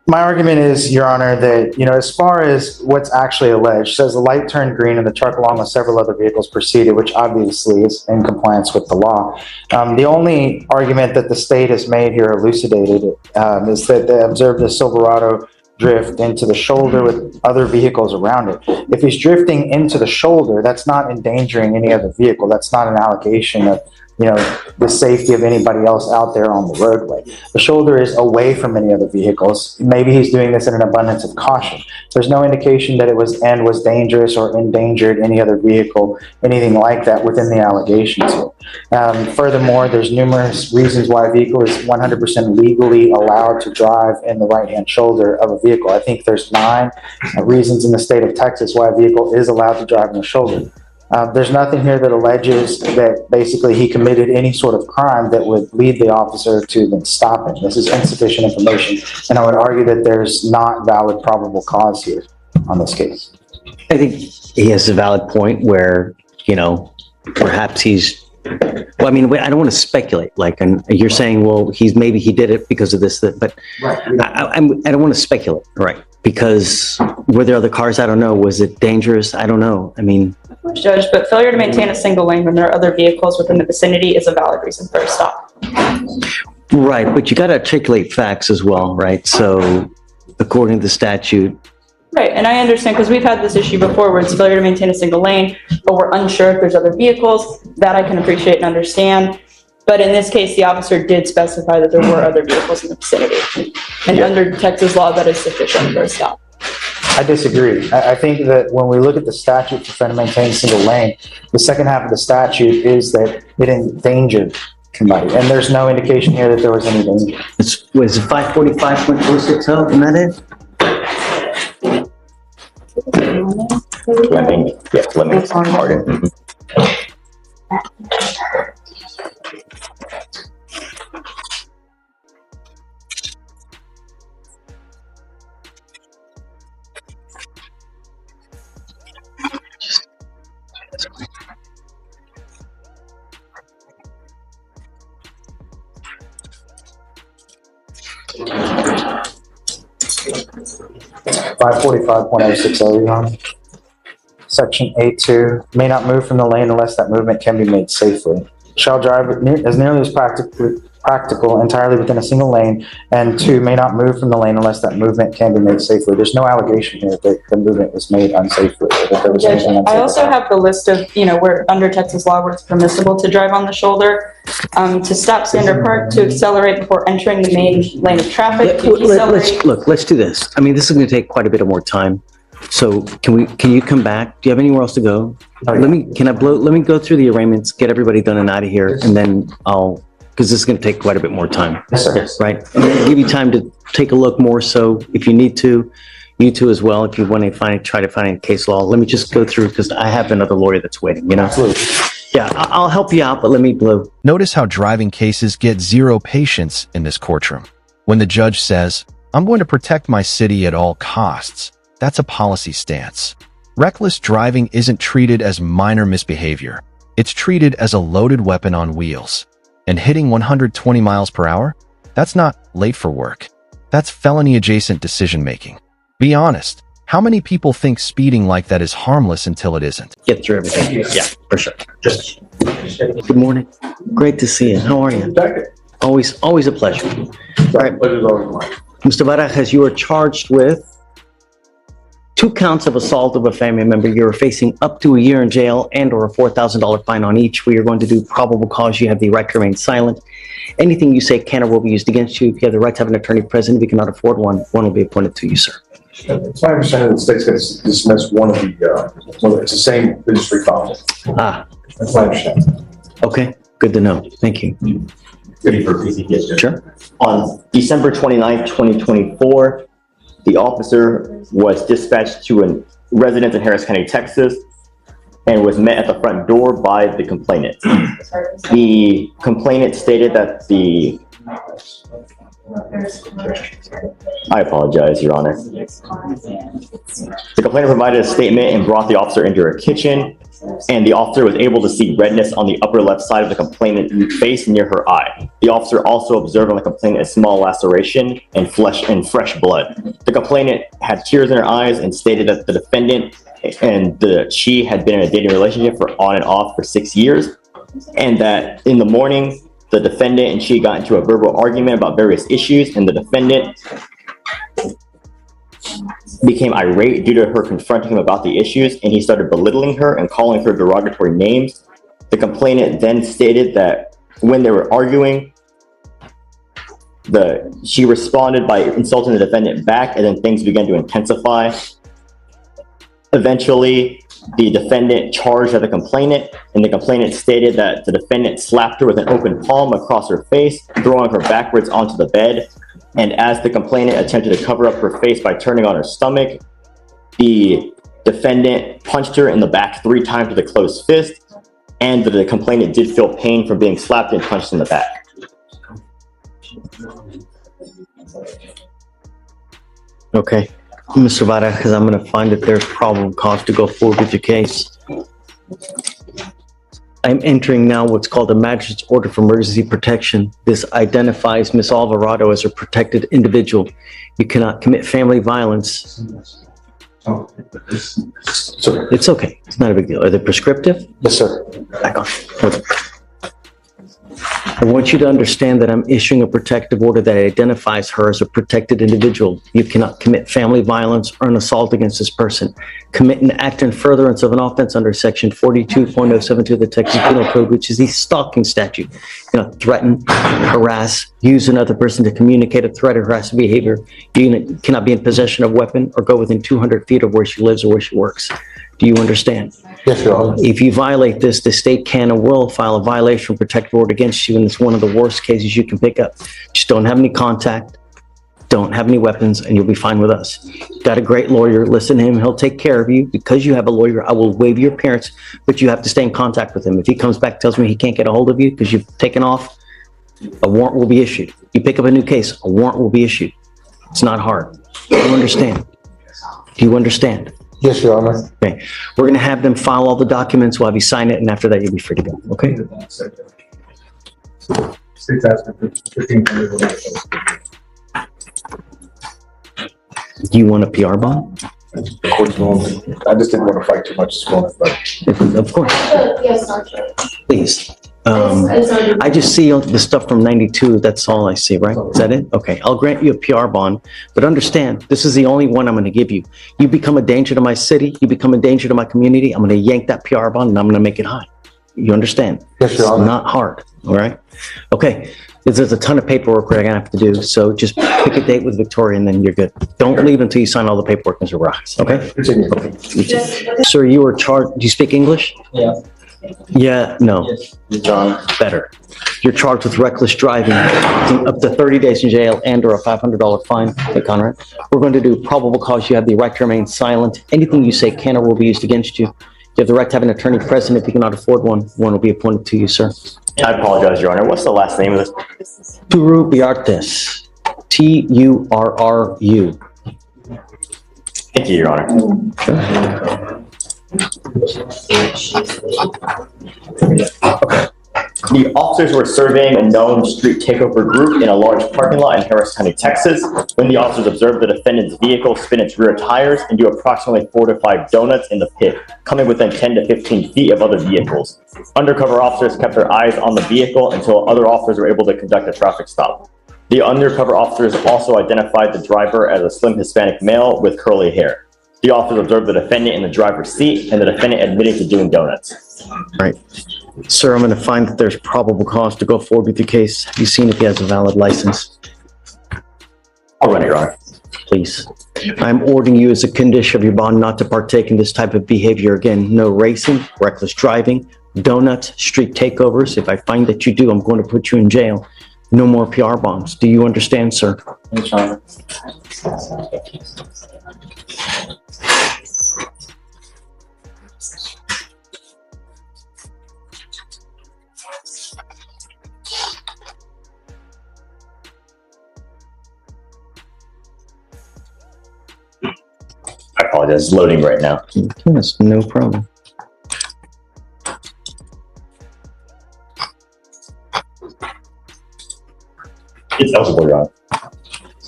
My argument is, Your Honor, that, as far as what's actually alleged, says the light turned green and the truck along with several other vehicles proceeded, which obviously is in compliance with the law. The only argument that the state has made here elucidated is that they observed a Silverado drift into the shoulder with other vehicles around it. If he's drifting into the shoulder, that's not endangering any other vehicle. That's not an allegation of the safety of anybody else out there on the roadway. The shoulder is away from any other vehicles. Maybe he's doing this in an abundance of caution. There's no indication that it was dangerous or endangered any other vehicle, anything like that within the allegations here. Furthermore, there's numerous reasons why a vehicle is 100% legally allowed to drive in the right-hand shoulder of a vehicle. I think there's 9 reasons in the state of Texas why a vehicle is allowed to drive in the shoulder. There's nothing here that alleges that basically he committed any sort of crime that would lead the officer to then stop him. This is insufficient information, and I would argue that there's not valid probable cause here on this case. I think he has a valid point where, perhaps he's, well, I mean, I don't want to speculate, and you're saying, well, maybe he did it because of this, but Right. I don't want to speculate, right? Because were there other cars? I don't know. Was it dangerous? I don't know. I mean, Judge, but failure to maintain a single lane when there are other vehicles within the vicinity is a valid reason for a stop. right, but you got to articulate facts as well, right? So according to the statute, Right, and I understand, because we've had this issue before where it's failure to maintain a single lane, but we're unsure if there's other vehicles. That I can appreciate and understand. But in this case, the officer did specify that there were other vehicles in the vicinity. And under Texas law, that is sufficient for a stop. I disagree. I think that when we look at the statute for failure to maintain a single lane, the second half of the statute is that it endangered somebody, and there's no indication here that there was any danger. was it 545.460? Isn't that it? Fleming, Martin. Five 545.060, Your Honor. Section A2, may not move from the lane unless that movement can be made safely. Shall drive as nearly as practical entirely within a single lane, and two, may not move from the lane unless that movement can be made safely. There's no allegation here that the movement was made unsafely, or that there was Judge, anything unsafe I also about it. have the list of, where under Texas law where it's permissible to drive on the shoulder, to stop, stand, or park, to accelerate before entering the main lane of traffic, to decelerate. Look, let's do this. I mean, this is going to take quite a bit of more time. So can you come back? Do you have anywhere else to go? Let me go through the arraignments, get everybody done and out of here, and then because this is going to take quite a bit more time. Yes, sir. Right? And then give you time to take a look more, so if you need to, you two as well, if you want to try to find a case law. Let me just go through, because I have another lawyer that's waiting, Absolutely. Yeah, I'll help you out, but let me blow. Notice how driving cases get zero patience in this courtroom. When the judge says, "I'm going to protect my city at all costs," that's a policy stance. Reckless driving isn't treated as minor misbehavior. It's treated as a loaded weapon on wheels. And hitting 120 miles per hour? That's not late for work. That's felony-adjacent decision-making. Be honest. How many people think speeding like that is harmless until it isn't? Get through everything. Yeah, for sure. Good morning. Great to see you. How are you? Always a pleasure. All right. Mr. Barajas, you are charged with 2 counts of assault of a family member. You're facing up to a year in jail and or a $4,000 fine on each. We are going to do probable cause. You have the right to remain silent. Anything you say can or will be used against you. If you have the right to have an attorney present, if you cannot afford one will be appointed to you, sir. It's my understanding that the state's going to dismiss one of the, it's the same industry file. That's my understanding. Okay, good to know. Thank you. Sure. On December 29th, 2024, the officer was dispatched to a residence in Harris County, Texas, and was met at the front door by the complainant. The complainant stated that I apologize, Your Honor. The complainant provided a statement and brought the officer into her kitchen, and the officer was able to see redness on the upper left side of the complainant's face near her eye. The officer also observed on the complainant a small laceration and fresh blood. The complainant had tears in her eyes and stated that the defendant and she had been in a dating relationship for on and off for 6 years, and that in the morning, the defendant and she got into a verbal argument about various issues, and the defendant became irate due to her confronting him about the issues, and he started belittling her and calling her derogatory names. The complainant then stated that when they were arguing, she responded by insulting the defendant back, and then things began to intensify. Eventually, the defendant charged at the complainant, and the complainant stated that the defendant slapped her with an open palm across her face, throwing her backwards onto the bed. And as the complainant attempted to cover up her face by turning on her stomach, the defendant punched her in the back 3 times with a closed fist, and the complainant did feel pain from being slapped and punched in the back. Okay. Mr. Vara, because I'm going to find that there's probable cause to go forward with your case. I'm entering now what's called a magistrate's order for emergency protection. This identifies Ms. Alvarado as a protected individual. You cannot commit family violence. It's okay. It's not a big deal. Are they prescriptive? Yes, sir. Back on. Okay. I want you to understand that I'm issuing a protective order that identifies her as a protected individual. You cannot commit family violence or an assault against this person. Commit an act in furtherance of an offense under section 42.072 of the Texas Penal Code, which is the stalking statute. You cannot threaten, harass, use another person to communicate a threat or harassing behavior. You cannot be in possession of a weapon or go within 200 feet of where she lives or where she works. Do you understand? Yes, Your Honor. If you violate this, the state can and will file a violation protective order against you, and it's one of the worst cases you can pick up. Just don't have any contact, don't have any weapons, and you'll be fine with us. Got a great lawyer. Listen to him. He'll take care of you. Because you have a lawyer, I will waive your appearance, but you have to stay in contact with him. If he comes back and tells me he can't get a hold of you because you've taken off, a warrant will be issued. You pick up a new case, a warrant will be issued. It's not hard. Do you understand? Do you understand? Yes, Your Honor. Okay, we're gonna have them file all the documents, we'll have you sign it, and after that, you'll be free to go, okay? Do you want a PR bond? Of course, Your Honor. I just didn't want to fight too much this morning, but Of course, Yes, Sergeant. please. I just see the stuff from 92, that's all I see, right? Is that it? Okay, I'll grant you a PR bond, but understand, this is the only one I'm gonna give you. You become a danger to my city, you become a danger to my community, I'm gonna yank that PR bond and I'm gonna make it high. You understand? Yes, It's Your Honor. not hard, all right? Okay, there's a ton of paperwork we're gonna have to do, so just pick a date with Victoria and then you're good. Don't leave until you sign all the paperwork, Mr. Ross, okay? Sir, you were charged, do you speak English? Yeah. Yeah, no. John. Better. You're charged with reckless driving, up to 30 days in jail and or a $500 fine. Hey, Conrad. We're going to do probable cause. You have the right to remain silent. Anything you say can or will be used against you. You have the right to have an attorney present. If you cannot afford one, one will be appointed to you, sir. I apologize, Your Honor. What's the last name of this? Turu Biartes. Turru. Thank you, Your Honor. The officers were surveying a known street takeover group in a large parking lot in Harris County, Texas, when the officers observed the defendant's vehicle spin its rear tires and do approximately 4 to 5 donuts in the pit, coming within 10 to 15 feet of other vehicles. Undercover officers kept their eyes on the vehicle until other officers were able to conduct a traffic stop. The undercover officers also identified the driver as a slim Hispanic male with curly hair. The officers observed the defendant in the driver's seat and the defendant admitted to doing donuts. Right. Sir, I'm going to find that there's probable cause to go forward with your case. Have you seen if he has a valid license? I'll run it, Your Honor. Please. I'm ordering you as a condition of your bond not to partake in this type of behavior again. No racing, reckless driving, donuts, street takeovers. If I find that you do, I'm going to put you in jail. No more PR bonds. Do you understand, sir? Yes, Your Honor. I apologize. It's loading right now. Yes, no problem. It's eligible, Your Honor.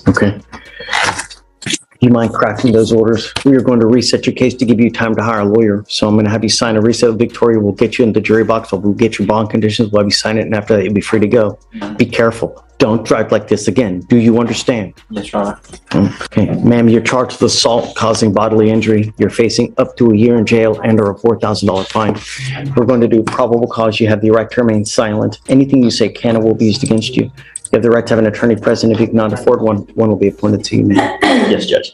Okay. Do you mind crafting those orders? We are going to reset your case to give you time to hire a lawyer. So I'm going to have you sign a reset with Victoria. We'll get you in the jury box. We'll get your bond conditions. We'll have you sign it. And after that, you'll be free to go. Be careful. Don't drive like this again. Do you understand? Yes, Your Honor. Okay. Ma'am, you're charged with assault causing bodily injury. You're facing up to a year in jail and or a $4,000 fine. We're going to do probable cause. You have the right to remain silent. Anything you say can or will be used against you. You have the right to have an attorney present. If you cannot afford one, one will be appointed to you, ma'am. Yes, Judge.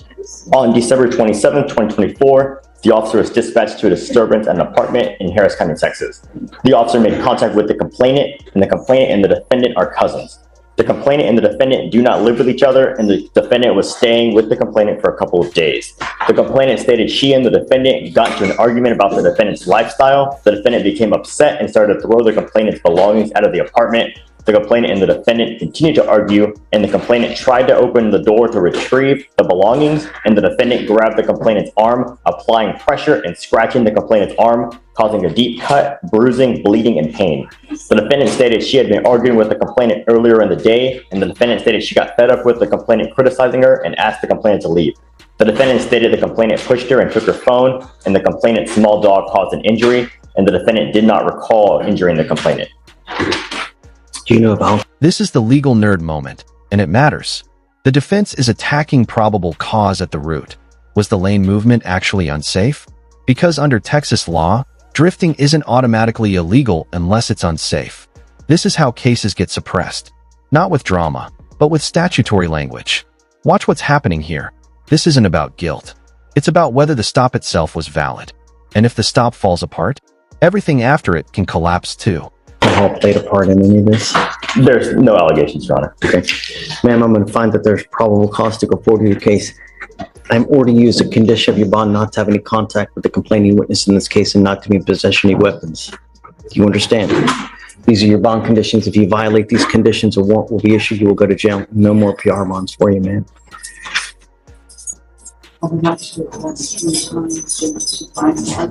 On December 27, 2024, the officer was dispatched to a disturbance at an apartment in Harris County, Texas. The officer made contact with the complainant, and the complainant and the defendant are cousins. The complainant and the defendant do not live with each other, and the defendant was staying with the complainant for a couple of days. The complainant stated she and the defendant got into an argument about the defendant's lifestyle. The defendant became upset and started to throw the complainant's belongings out of the apartment. The complainant and the defendant continued to argue, and the complainant tried to open the door to retrieve the belongings, and the defendant grabbed the complainant's arm, applying pressure and scratching the complainant's arm, causing a deep cut, bruising, bleeding, and pain. The defendant stated she had been arguing with the complainant earlier in the day, and the defendant stated she got fed up with the complainant criticizing her and asked the complainant to leave. The defendant stated the complainant pushed her and took her phone, and the complainant's small dog caused an injury, and the defendant did not recall injuring the complainant. Do you know about? This is the legal nerd moment, and it matters. The defense is attacking probable cause at the root. Was the lane movement actually unsafe? Because under Texas law, drifting isn't automatically illegal unless it's unsafe. This is how cases get suppressed. Not with drama, but with statutory language. Watch what's happening here. This isn't about guilt. It's about whether the stop itself was valid. And if the stop falls apart, everything after it can collapse too. Help played a part in any of this? There's no allegations, Your Honor. Okay. Ma'am, I'm going to find that there's probable cause to go forward with your case. I'm ordering you as a condition of your bond not to have any contact with the complaining witness in this case and not to be in possession of any weapons. Do you understand? These are your bond conditions. If you violate these conditions, a warrant will be issued. You will go to jail. No more PR bonds for you, ma'am. I'm not sure what's to find out.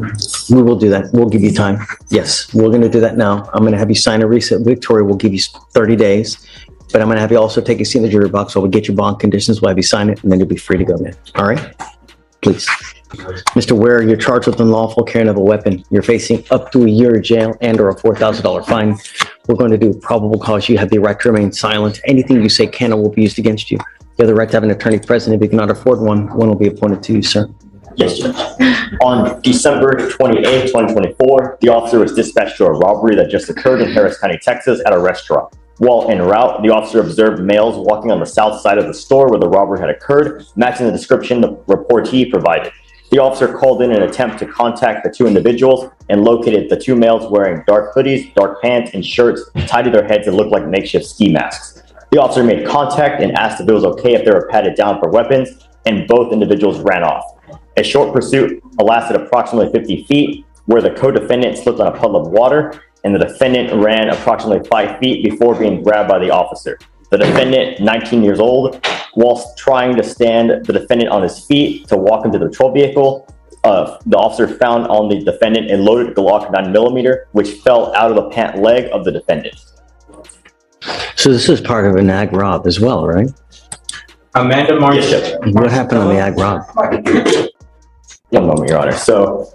We will do that. We'll give you time. Yes, we're going to do that now. I'm going to have you sign a reset. Victoria will give you 30 days, but I'm going to have you also take a seat in the jury box. So we'll get your bond conditions. We'll have you sign it, and then you'll be free to go, man. All right? Please. Mr. Ware, you're charged with unlawful carrying of a weapon. You're facing up to a year of jail and or a $4,000 fine. We're going to do probable cause. You have the right to remain silent. Anything you say can or will be used against you. You have the right to have an attorney present. If you cannot afford one, one will be appointed to you, sir. Yes, Judge. On December 28th, 2024, the officer was dispatched to a robbery that just occurred in Harris County, Texas at a restaurant. While en route, the officer observed males walking on the south side of the store where the robbery had occurred, matching the description the reportee provided. The officer called in an attempt to contact the two individuals and located the two males wearing dark hoodies, dark pants, and shirts tied to their heads that looked like makeshift ski masks. The officer made contact and asked if it was okay if they were patted down for weapons, and both individuals ran off. A short pursuit lasted approximately 50 feet, where the co-defendant slipped on a puddle of water, and the defendant ran approximately 5 feet before being grabbed by the officer. The defendant, 19 years old, whilst trying to stand the defendant on his feet to walk him to the patrol vehicle, the officer found on the defendant a loaded Glock 9mm, which fell out of the pant leg of the defendant. So this is part of an ag rob as well, right? Amanda March. Yes, Judge. What happened on the ag rob? One moment, Your Honor. So,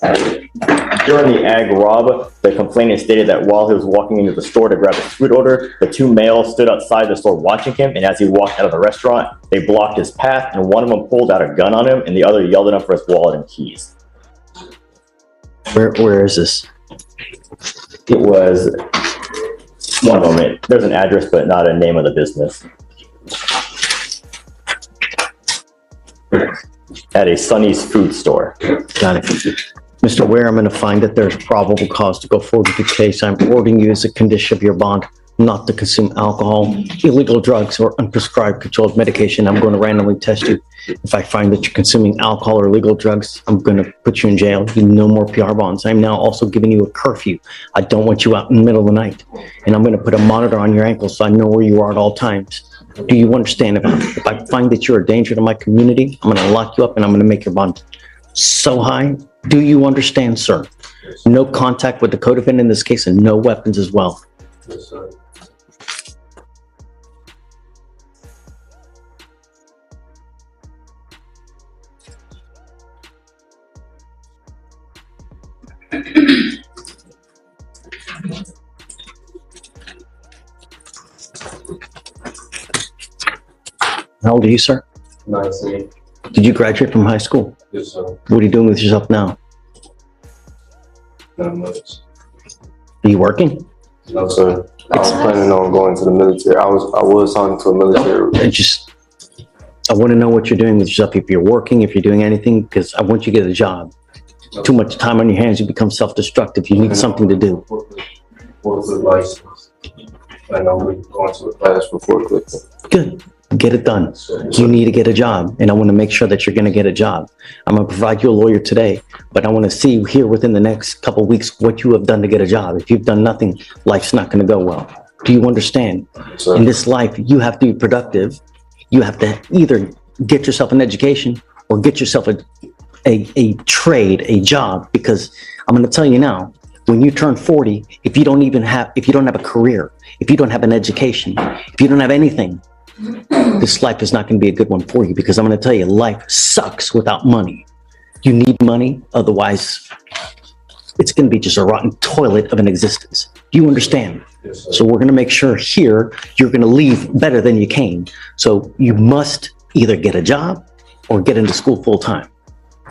during the ag rob, the complainant stated that while he was walking into the store to grab his food order, the two males stood outside the store watching him, and as he walked out of the restaurant, they blocked his path, and one of them pulled out a gun on him, and the other yelled at him for his wallet and keys. Where is this? It was, one moment, there's an address, but not a name of the business. At a Sonny's food store. Got it. Mr. Ware, I'm going to find that there's probable cause to go forward with the case. I'm ordering you as a condition of your bond not to consume alcohol, illegal drugs, or unprescribed controlled medication. I'm going to randomly test you. If I find that you're consuming alcohol or illegal drugs, I'm going to put you in jail. No more PR bonds. I'm now also giving you a curfew. I don't want you out in the middle of the night. And I'm going to put a monitor on your ankles so I know where you are at all times. Do you understand? If I find that you're a danger to my community, I'm going to lock you up and I'm going to make your bond so high. Do you understand, sir? No contact with the co-defendant in this case and no weapons as well. Yes, sir. How old are you, sir? 19. Did you graduate from high school? Yes, sir. What are you doing with yourself now? Not much. Are you working? No, sir. I was planning on going to the military. I was signed to a military. I want to know what you're doing with yourself. If you're working, if you're doing anything, because I want you to get a job. Too much time on your hands, you become self-destructive. You need something to do. Forklift license. And I'm going to a class for forklift. Good. Get it done. You need to get a job, and I want to make sure that you're going to get a job. I'm going to provide you a lawyer today, but I want to see here within the next couple of weeks what you have done to get a job. If you've done nothing, life's not going to go well. Do you understand? Sir. In this life, you have to be productive. You have to either get yourself an education or get yourself a trade, a job, because I'm going to tell you now, when you turn 40, if you don't have a career, if you don't have an education, if you don't have anything, this life is not going to be a good one for you, because I'm going to tell you, life sucks without money. You need money, otherwise it's going to be just a rotten toilet of an existence. Do you understand? Yes, sir. So we're going to make sure here you're going to leave better than you came. So you must either get a job or get into school full time.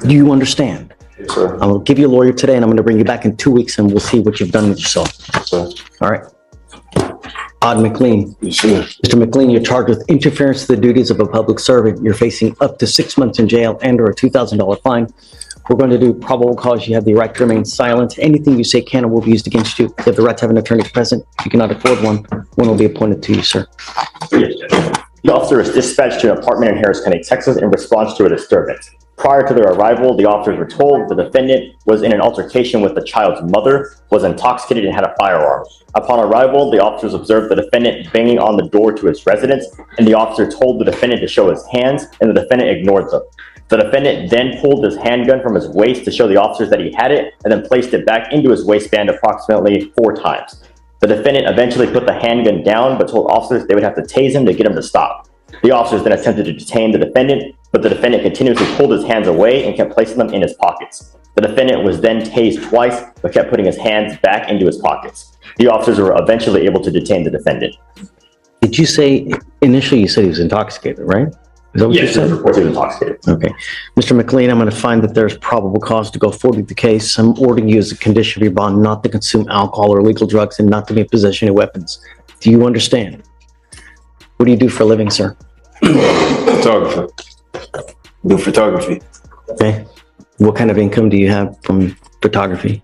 Do you understand? Yes, sir. I'm going to give you a lawyer today, and I'm going to bring you back in 2 weeks, and we'll see what you've done with yourself. Yes, sir. All right. Odd McLean. Yes, sir. Mr. McLean, you're charged with interference to the duties of a public servant. You're facing up to 6 months in jail and or a $2,000 fine. We're going to do probable cause. You have the right to remain silent. Anything you say can or will be used against you. You have the right to have an attorney present. If you cannot afford one, one will be appointed to you, sir. Yes, Judge. The officer was dispatched to an apartment in Harris County, Texas in response to a disturbance. Prior to their arrival, the officers were told the defendant was in an altercation with the child's mother, was intoxicated, and had a firearm. Upon arrival, the officers observed the defendant banging on the door to his residence, and the officer told the defendant to show his hands, and the defendant ignored them. The defendant then pulled his handgun from his waist to show the officers that he had it, and then placed it back into his waistband approximately 4 times. The defendant eventually put the handgun down, but told officers they would have to tase him to get him to stop. The officers then attempted to detain the defendant, but the defendant continuously pulled his hands away and kept placing them in his pockets. The defendant was then tased twice, but kept putting his hands back into his pockets. The officers were eventually able to detain the defendant. Did you say, initially you said he was intoxicated, right? Is that what you Yes, said? he was reported intoxicated. Okay. Mr. McLean, I'm going to find that there's probable cause to go forward with the case. I'm ordering you as a condition of your bond not to consume alcohol or illegal drugs and not to be in possession of weapons. Do you understand? What do you do for a living, sir? Photographer. Do photography. Okay. What kind of income do you have from photography?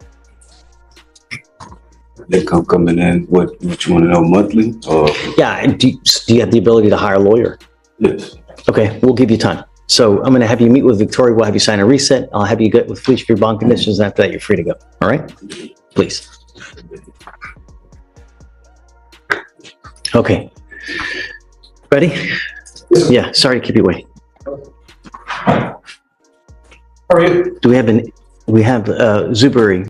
They coming in. What you want to know, monthly or? Yeah. Do you have the ability to hire a lawyer? Yes. Okay. We'll give you time. So I'm going to have you meet with Victoria. We'll have you sign a reset. I'll have you get with Fleischer for your bond conditions. After that, you're free to go. All right? Please. Okay. Ready? Yeah. Sorry to keep you waiting. How are you? Do we have Zuberi